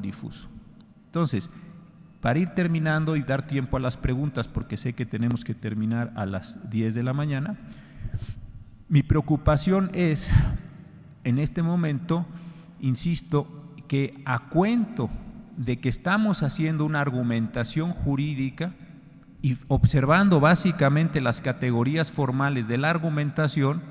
difuso. Entonces, para ir terminando y dar tiempo a las preguntas, porque sé que tenemos que terminar a las 10 de la mañana, mi preocupación es, en este momento, insisto, que a cuento de que estamos haciendo una argumentación jurídica y observando básicamente las categorías formales de la argumentación,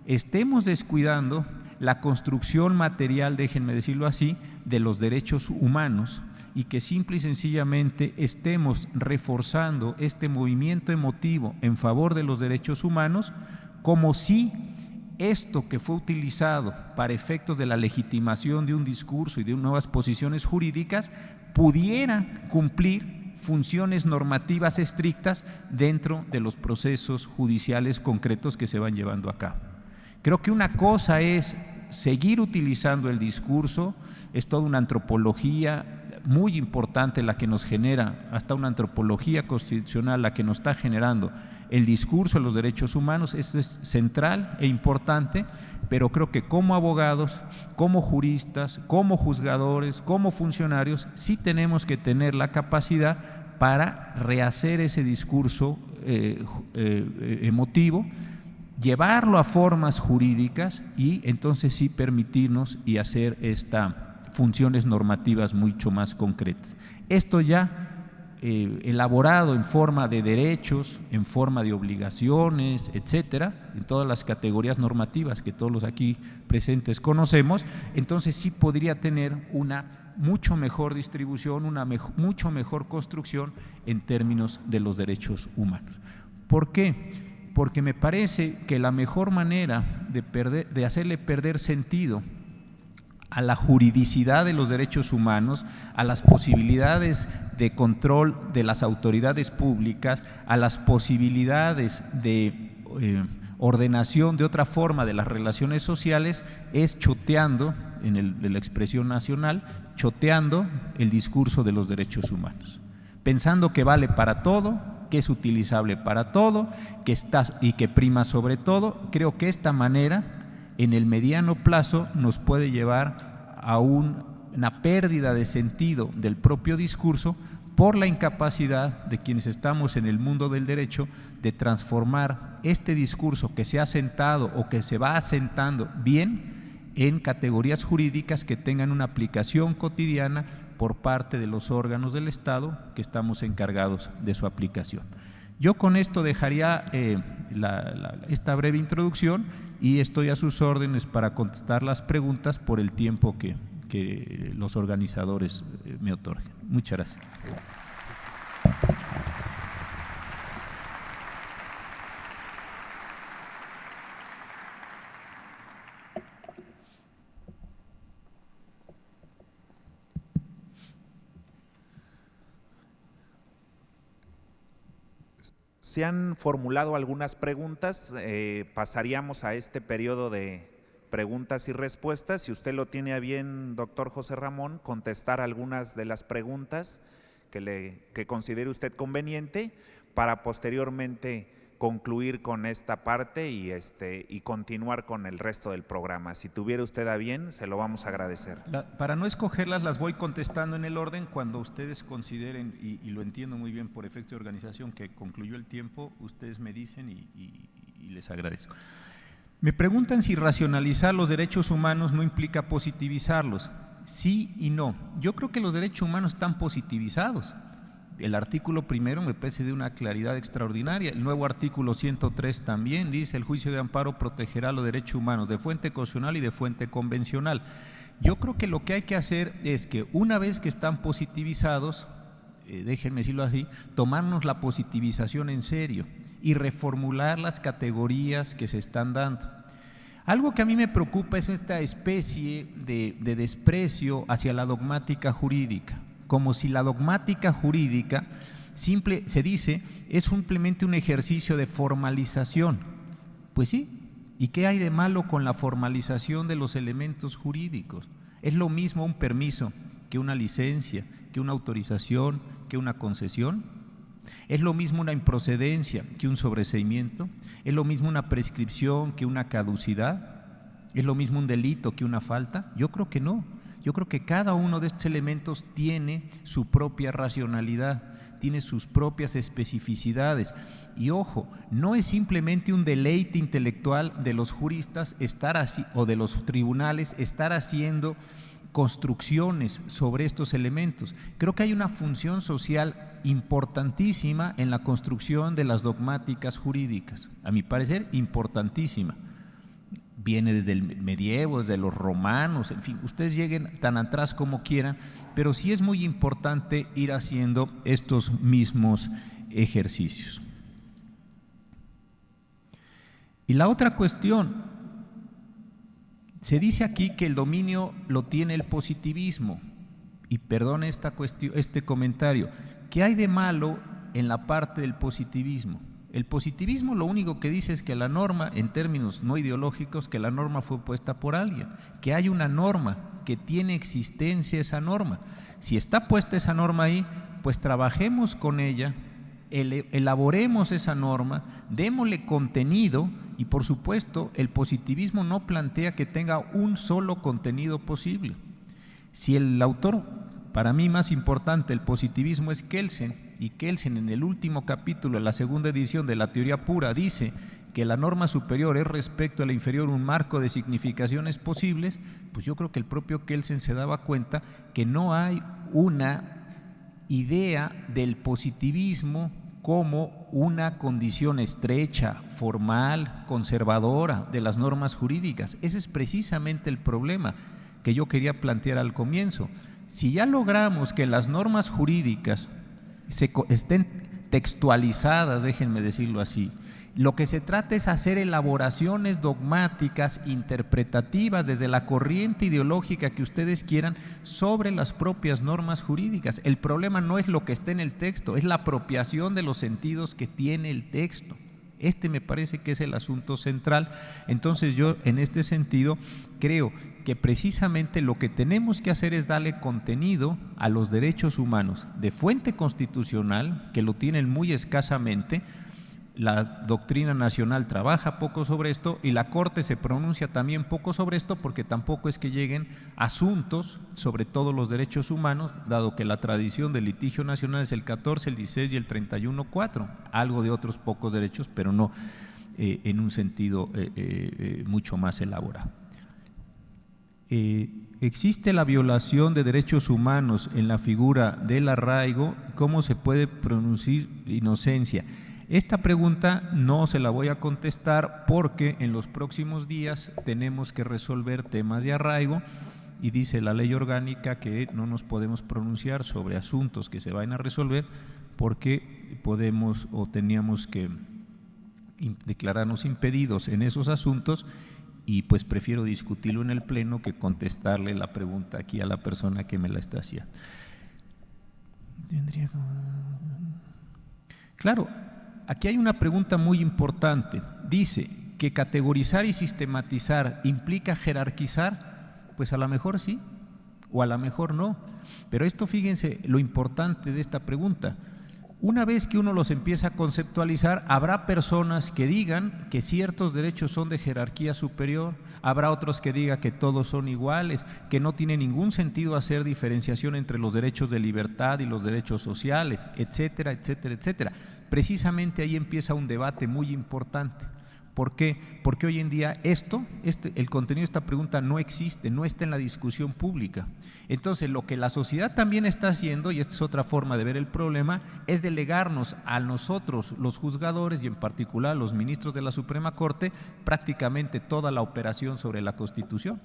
estemos descuidando la construcción material, déjenme decirlo así, de los derechos humanos, y que simple y sencillamente estemos reforzando este movimiento emotivo en favor de los derechos humanos, como si esto que fue utilizado para efectos de la legitimación de un discurso y de nuevas posiciones jurídicas pudiera cumplir funciones normativas estrictas dentro de los procesos judiciales concretos que se van llevando a cabo. Creo que una cosa es seguir utilizando el discurso, es toda una antropología muy importante la que nos genera, hasta una antropología constitucional la que nos está generando el discurso de los derechos humanos. Eso es central e importante, pero creo que como abogados, como juristas, como juzgadores, como funcionarios, sí tenemos que tener la capacidad para rehacer ese discurso emotivo, llevarlo a formas jurídicas y entonces sí permitirnos y hacer funciones normativas mucho más concretas. Esto ya elaborado en forma de derechos, en forma de obligaciones, etcétera, en todas las categorías normativas que todos los aquí presentes conocemos, entonces sí podría tener una mucho mejor distribución, una mucho mejor construcción en términos de los derechos humanos. ¿Por qué? Porque me parece que la mejor manera de hacerle perder sentido a la juridicidad de los derechos humanos, a las posibilidades de control de las autoridades públicas, a las posibilidades de ordenación de otra forma de las relaciones sociales, es choteando, en la expresión nacional, choteando el discurso de los derechos humanos, pensando que vale para todo, que es utilizable para todo, que está y que prima sobre todo. Creo que esta manera en el mediano plazo nos puede llevar a una pérdida de sentido del propio discurso por la incapacidad de quienes estamos en el mundo del derecho de transformar este discurso que se ha asentado o que se va asentando bien en categorías jurídicas que tengan una aplicación cotidiana por parte de los órganos del Estado que estamos encargados de su aplicación. Yo con esto dejaría esta breve introducción y estoy a sus órdenes para contestar las preguntas por el tiempo que los organizadores me otorguen. Muchas gracias. Se han formulado algunas preguntas, pasaríamos a este periodo de preguntas y respuestas. Si usted lo tiene a bien, doctor José Ramón, contestar algunas de las preguntas que considere usted conveniente para posteriormente concluir con esta parte y continuar con el resto del programa. Si tuviera usted a bien, se lo vamos a agradecer. Para no escogerlas, las voy contestando en el orden cuando ustedes consideren, y lo entiendo muy bien por efecto de organización, que concluyó el tiempo, ustedes me dicen y les agradezco. Me preguntan si racionalizar los derechos humanos no implica positivizarlos. Sí y no. Yo creo que los derechos humanos están positivizados. El artículo primero me parece de una claridad extraordinaria. El nuevo artículo 103 también dice: el juicio de amparo protegerá los derechos humanos de fuente constitucional y de fuente convencional. Yo creo que lo que hay que hacer es que una vez que están positivizados, déjenme decirlo así, tomarnos la positivización en serio y reformular las categorías que se están dando. Algo que a mí me preocupa es esta especie de desprecio hacia la dogmática jurídica, como si la dogmática jurídica, se dice, es simplemente un ejercicio de formalización. Pues sí, ¿y qué hay de malo con la formalización de los elementos jurídicos? Es lo mismo un permiso que una licencia, que una autorización, que una concesión. Es lo mismo una improcedencia que un sobreseimiento. Es lo mismo una prescripción que una caducidad. ¿Es lo mismo un delito que una falta? Yo creo que no. Yo creo que cada uno de estos elementos tiene su propia racionalidad, tiene sus propias especificidades. Y ojo, no es simplemente un deleite intelectual de los juristas estar así, o de los tribunales estar haciendo construcciones sobre estos elementos. Creo que hay una función social importantísima en la construcción de las dogmáticas jurídicas, a mi parecer importantísima. Viene desde el medievo, desde los romanos, en fin, ustedes lleguen tan atrás como quieran, pero sí es muy importante ir haciendo estos mismos ejercicios. Y la otra cuestión, se dice aquí que el dominio lo tiene el positivismo, y perdone esta cuestión, este comentario, ¿qué hay de malo en la parte del positivismo? El positivismo lo único que dice es que la norma, en términos no ideológicos, que la norma fue puesta por alguien, que hay una norma, que tiene existencia esa norma. Si está puesta esa norma ahí, pues trabajemos con ella, elaboremos esa norma, démosle contenido y por supuesto el positivismo no plantea que tenga un solo contenido posible. Si el autor, para mí más importante, el positivismo es Kelsen, y Kelsen en el último capítulo de la segunda edición de la teoría pura dice que la norma superior es respecto a la inferior un marco de significaciones posibles, pues yo creo que el propio Kelsen se daba cuenta que no hay una idea del positivismo como una condición estrecha, formal, conservadora de las normas jurídicas. Ese es precisamente el problema que yo quería plantear al comienzo. Si ya logramos que las normas jurídicas estén textualizadas, déjenme decirlo así, lo que se trata es hacer elaboraciones dogmáticas, interpretativas, desde la corriente ideológica que ustedes quieran, sobre las propias normas jurídicas. El problema no es lo que está en el texto, es la apropiación de los sentidos que tiene el texto. Este me parece que es el asunto central. Entonces yo en este sentido creo que precisamente lo que tenemos que hacer es darle contenido a los derechos humanos de fuente constitucional, que lo tienen muy escasamente. La doctrina nacional trabaja poco sobre esto y la Corte se pronuncia también poco sobre esto, porque tampoco es que lleguen asuntos sobre todos los derechos humanos, dado que la tradición del litigio nacional es el 14, el 16 y el 31.4, algo de otros pocos derechos, pero no en un sentido mucho más elaborado. ¿Existe la violación de derechos humanos en la figura del arraigo? ¿Cómo se puede pronunciar inocencia? Esta pregunta no se la voy a contestar porque en los próximos días tenemos que resolver temas de arraigo y dice la ley orgánica que no nos podemos pronunciar sobre asuntos que se vayan a resolver porque podemos o teníamos que declararnos impedidos en esos asuntos, y pues prefiero discutirlo en el pleno que contestarle la pregunta aquí a la persona que me la está haciendo. Claro, aquí hay una pregunta muy importante. Dice que categorizar y sistematizar implica jerarquizar. Pues a lo mejor sí, o a lo mejor no. Pero esto, fíjense lo importante de esta pregunta. Una vez que uno los empieza a conceptualizar, habrá personas que digan que ciertos derechos son de jerarquía superior, habrá otros que digan que todos son iguales, que no tiene ningún sentido hacer diferenciación entre los derechos de libertad y los derechos sociales, etcétera, etcétera, etcétera. Precisamente ahí empieza un debate muy importante. ¿Por qué? Porque hoy en día el contenido de esta pregunta no existe, no está en la discusión pública. Entonces, lo que la sociedad también está haciendo, y esta es otra forma de ver el problema, es delegarnos a nosotros, los juzgadores, y en particular los ministros de la Suprema Corte, prácticamente toda la operación sobre la Constitución.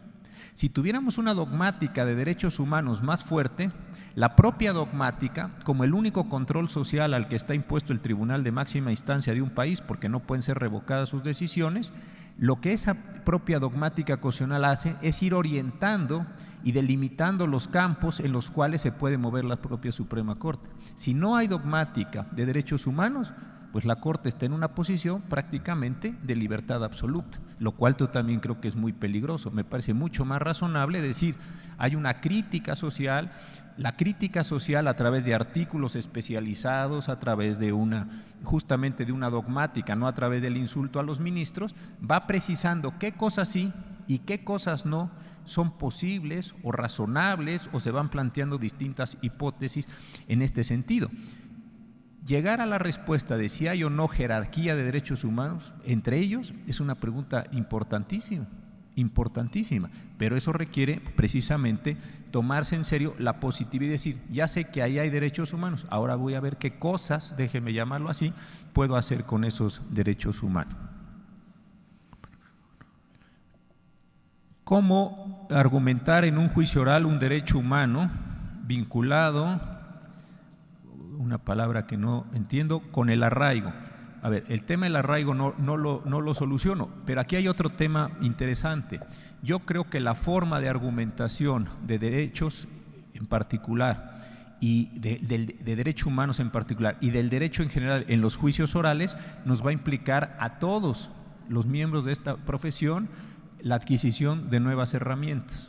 Si tuviéramos una dogmática de derechos humanos más fuerte, la propia dogmática, como el único control social al que está impuesto el tribunal de máxima instancia de un país, porque no pueden ser revocadas sus decisiones, lo que esa propia dogmática constitucional hace es ir orientando y delimitando los campos en los cuales se puede mover la propia Suprema Corte. Si no hay dogmática de derechos humanos, pues la Corte está en una posición prácticamente de libertad absoluta, lo cual yo también creo que es muy peligroso. Me parece mucho más razonable decir, hay una crítica social, la crítica social a través de artículos especializados, a través de justamente de una dogmática, no a través del insulto a los ministros, va precisando qué cosas sí y qué cosas no son posibles o razonables o se van planteando distintas hipótesis en este sentido. Llegar a la respuesta de si hay o no jerarquía de derechos humanos entre ellos es una pregunta importantísima, pero eso requiere precisamente tomarse en serio la positividad y decir, ya sé que ahí hay derechos humanos, ahora voy a ver qué cosas, déjeme llamarlo así, puedo hacer con esos derechos humanos. ¿Cómo argumentar en un juicio oral un derecho humano vinculado, una palabra que no entiendo, con el arraigo? A ver, el tema del arraigo no lo soluciono, pero aquí hay otro tema interesante. Yo creo que la forma de argumentación de derechos en particular y de derechos humanos en particular y del derecho en general en los juicios orales nos va a implicar a todos los miembros de esta profesión la adquisición de nuevas herramientas.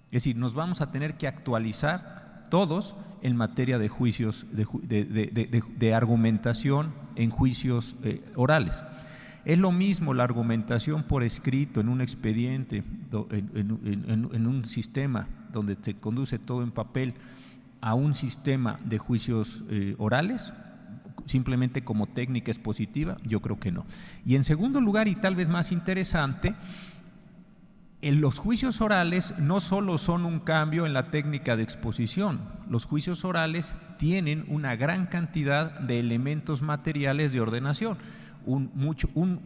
Es decir, nos vamos a tener que actualizar todos en materia de juicios, de argumentación en juicios orales. Es lo mismo la argumentación por escrito en un expediente, en un sistema donde se conduce todo en papel, a un sistema de juicios orales, simplemente como técnica expositiva. Yo creo que no. Y en segundo lugar, y tal vez más interesante, los juicios orales no solo son un cambio en la técnica de exposición, los juicios orales tienen una gran cantidad de elementos materiales de ordenación,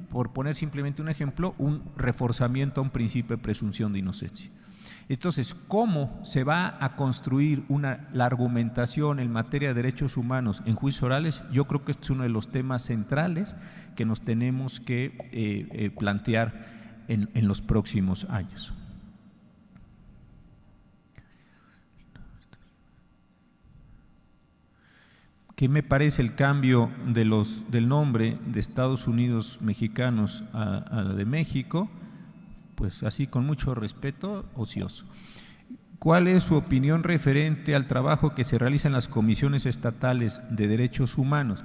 por poner simplemente un ejemplo, un reforzamiento a un principio de presunción de inocencia. Entonces, ¿cómo se va a construir la argumentación en materia de derechos humanos en juicios orales? Yo creo que este es uno de los temas centrales que nos tenemos que plantear en los próximos años. ¿Qué me parece el cambio del nombre de Estados Unidos mexicanos a de México? Pues así, con mucho respeto, ocioso. ¿Cuál es su opinión referente al trabajo que se realiza en las comisiones estatales de derechos humanos?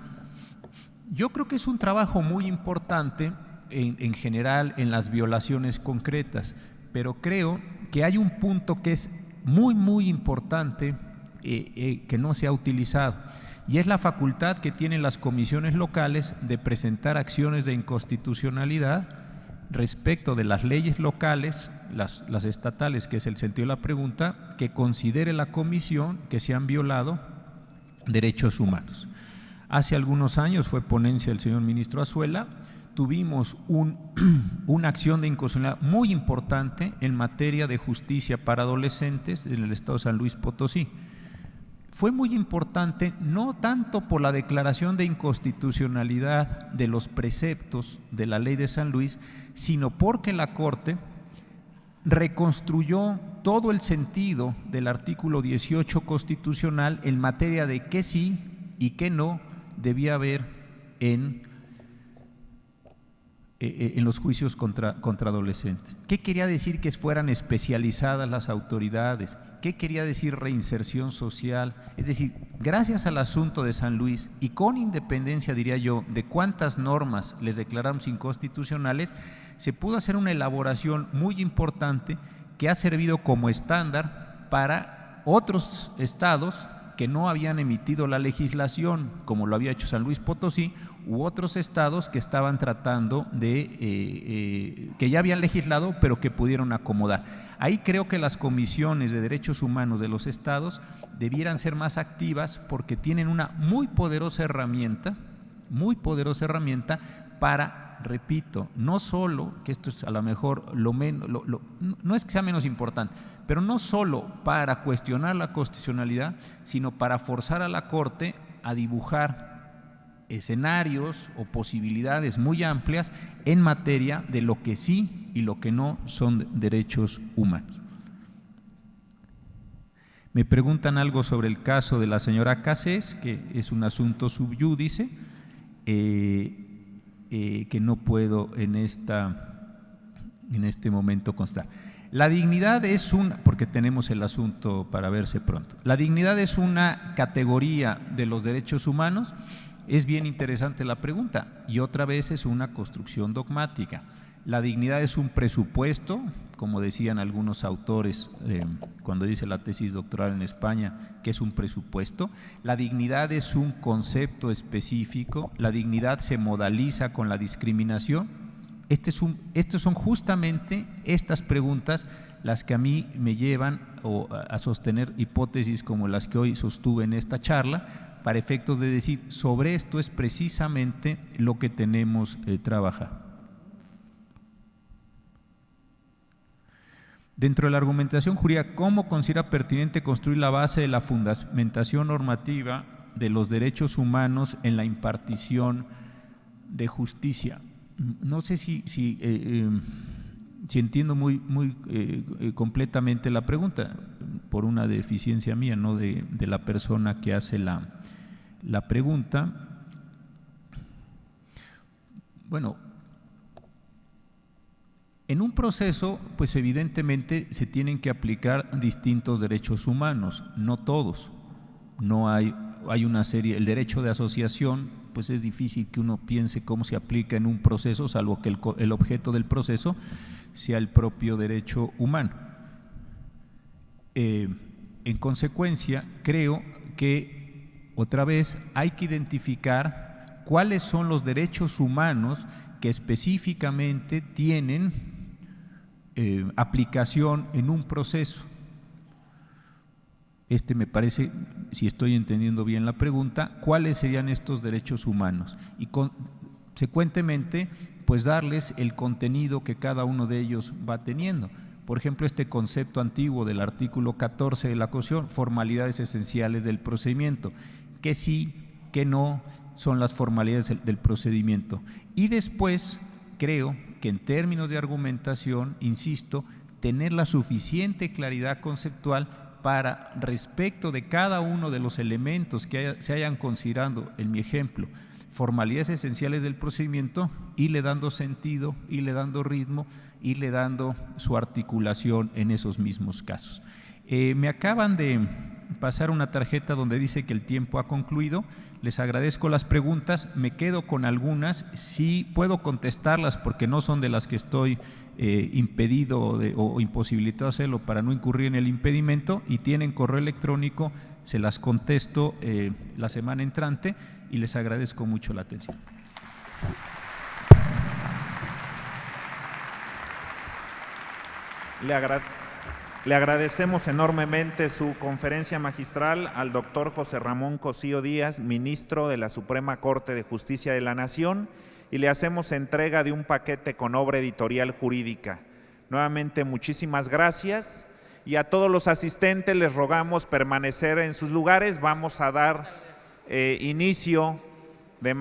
Yo creo que es un trabajo muy importante en general en las violaciones concretas, pero creo que hay un punto que es muy importante que no se ha utilizado, y es la facultad que tienen las comisiones locales de presentar acciones de inconstitucionalidad respecto de las leyes locales, las estatales, que es el sentido de la pregunta, que considere la comisión que se han violado derechos humanos. Hace algunos años fue ponencia del señor ministro Azuela, tuvimos una acción de inconstitucionalidad muy importante en materia de justicia para adolescentes en el estado de San Luis Potosí. Fue muy importante no tanto por la declaración de inconstitucionalidad de los preceptos de la ley de San Luis, sino porque la Corte reconstruyó todo el sentido del artículo 18 constitucional en materia de qué sí y qué no debía haber en los juicios contra adolescentes. ¿Qué quería decir que fueran especializadas las autoridades? ¿Qué quería decir reinserción social? Es decir, gracias al asunto de San Luis y con independencia, diría yo, de cuántas normas les declaramos inconstitucionales, se pudo hacer una elaboración muy importante que ha servido como estándar para otros estados que no habían emitido la legislación, como lo había hecho San Luis Potosí, u otros estados que estaban tratando que ya habían legislado, pero que pudieron acomodar. Ahí creo que las comisiones de derechos humanos de los estados debieran ser más activas, porque tienen una muy poderosa herramienta para, repito, no solo, que esto es a lo mejor no es que sea menos importante, pero no solo para cuestionar la constitucionalidad, sino para forzar a la Corte a dibujar escenarios o posibilidades muy amplias en materia de lo que sí y lo que no son derechos humanos. Me preguntan algo sobre el caso de la señora Cassés, que es un asunto sub iudice, que no puedo en este momento constar. La dignidad es porque tenemos el asunto para verse pronto. La dignidad es una categoría de los derechos humanos. Es bien interesante la pregunta, y otra vez es una construcción dogmática. La dignidad es un presupuesto como decían algunos autores cuando hice la tesis doctoral en España, ¿qué es un presupuesto? La dignidad es un concepto específico, la dignidad se modaliza con la discriminación. Estos son justamente estas preguntas las que a mí me llevan a sostener hipótesis como las que hoy sostuve en esta charla, para efectos de decir, sobre esto es precisamente lo que tenemos que trabajar. Dentro de la argumentación jurídica, ¿cómo considera pertinente construir la base de la fundamentación normativa de los derechos humanos en la impartición de justicia? No sé si entiendo muy completamente la pregunta, por una deficiencia mía, no de la persona que hace la pregunta. Bueno, en un proceso, pues evidentemente se tienen que aplicar distintos derechos humanos, no todos. No hay una serie, el derecho de asociación, pues es difícil que uno piense cómo se aplica en un proceso, salvo que el objeto del proceso sea el propio derecho humano. En consecuencia, creo que otra vez hay que identificar cuáles son los derechos humanos que específicamente tienen aplicación en un proceso. Me parece, si estoy entendiendo bien la pregunta, ¿cuáles serían estos derechos humanos? Y consecuentemente, pues darles el contenido que cada uno de ellos va teniendo. Por ejemplo, este concepto antiguo del artículo 14 de la Constitución, formalidades esenciales del procedimiento, que sí, que no, son las formalidades del procedimiento. Y después, creo que en términos de argumentación, insisto, tener la suficiente claridad conceptual para, respecto de cada uno de los elementos que se hayan considerado, en mi ejemplo, formalidades esenciales del procedimiento, irle dando sentido, irle dando ritmo, irle dando su articulación en esos mismos casos. Me acaban de pasar una tarjeta donde dice que el tiempo ha concluido. Les agradezco las preguntas, me quedo con algunas, sí puedo contestarlas porque no son de las que estoy impedido o imposibilitado hacerlo para no incurrir en el impedimento, y tienen correo electrónico, se las contesto la semana entrante, y les agradezco mucho la atención. Le agradecemos enormemente su conferencia magistral al doctor José Ramón Cosío Díaz, ministro de la Suprema Corte de Justicia de la Nación, y le hacemos entrega de un paquete con obra editorial jurídica. Nuevamente, muchísimas gracias, y a todos los asistentes les rogamos permanecer en sus lugares. Vamos a dar inicio de manera